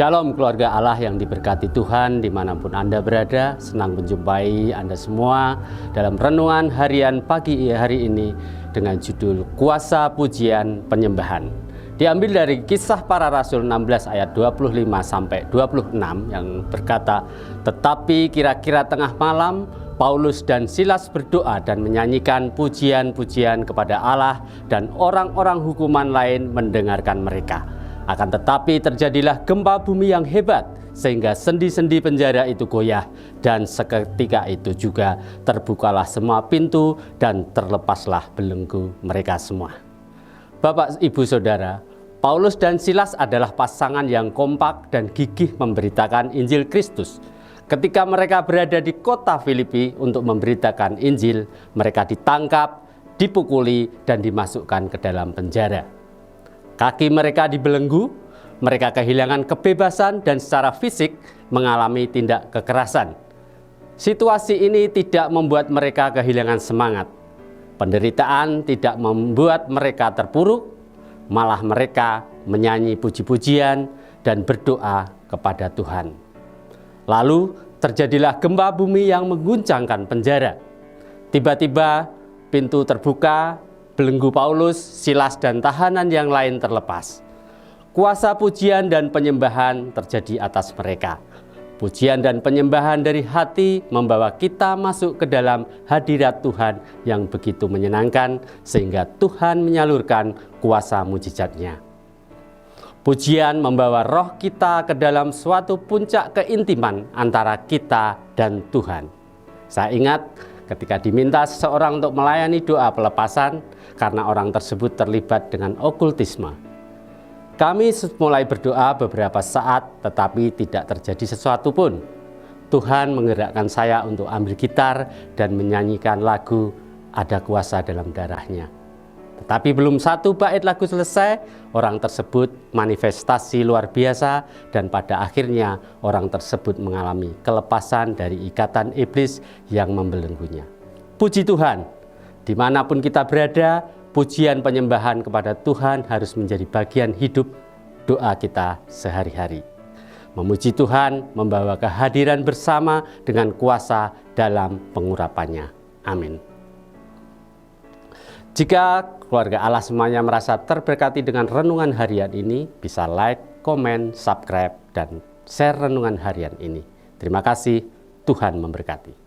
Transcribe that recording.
Shalom keluarga Allah yang diberkati Tuhan dimanapun Anda berada. Senang menjumpai Anda semua dalam renungan harian pagi hari ini dengan judul Kuasa Pujian Penyembahan. Diambil dari Kisah Para Rasul 16 ayat 25 sampai 26 yang berkata, "Tetapi kira-kira tengah malam Paulus dan Silas berdoa dan menyanyikan pujian-pujian kepada Allah, dan orang-orang hukuman lain mendengarkan mereka. Akan tetapi terjadilah gempa bumi yang hebat, sehingga sendi-sendi penjara itu goyah, dan seketika itu juga terbukalah semua pintu dan terlepaslah belenggu mereka semua." Bapak, Ibu, Saudara, Paulus dan Silas adalah pasangan yang kompak dan gigih memberitakan Injil Kristus. Ketika mereka berada di kota Filipi untuk memberitakan Injil, mereka ditangkap, dipukuli, dan dimasukkan ke dalam penjara. Kaki mereka dibelenggu, mereka kehilangan kebebasan dan secara fisik mengalami tindak kekerasan. Situasi ini tidak membuat mereka kehilangan semangat. Penderitaan tidak membuat mereka terpuruk, malah mereka menyanyi puji-pujian dan berdoa kepada Tuhan. Lalu terjadilah gempa bumi yang mengguncangkan penjara. Tiba-tiba pintu terbuka, belenggu Paulus, Silas, dan tahanan yang lain terlepas. Kuasa pujian dan penyembahan terjadi atas mereka. Pujian dan penyembahan dari hati membawa kita masuk ke dalam hadirat Tuhan yang begitu menyenangkan, sehingga Tuhan menyalurkan kuasa mujizat-Nya. Pujian membawa roh kita ke dalam suatu puncak keintiman antara kita dan Tuhan. Saya ingat ketika diminta seseorang untuk melayani doa pelepasan karena orang tersebut terlibat dengan okultisme. Kami mulai berdoa beberapa saat, tetapi tidak terjadi sesuatu pun. Tuhan menggerakkan saya untuk ambil gitar dan menyanyikan lagu "Ada Kuasa Dalam Darah-Nya". Tetapi belum satu bait lagu selesai, orang tersebut manifestasi luar biasa, dan pada akhirnya orang tersebut mengalami kelepasan dari ikatan iblis yang membelenggunya. Puji Tuhan, dimanapun kita berada, pujian penyembahan kepada Tuhan harus menjadi bagian hidup doa kita sehari-hari. Memuji Tuhan membawa kehadiran bersama dengan kuasa dalam pengurapannya. Amin. Jika keluarga Allah semuanya merasa terberkati dengan renungan harian ini, bisa like, komen, subscribe, dan share renungan harian ini. Terima kasih, Tuhan memberkati.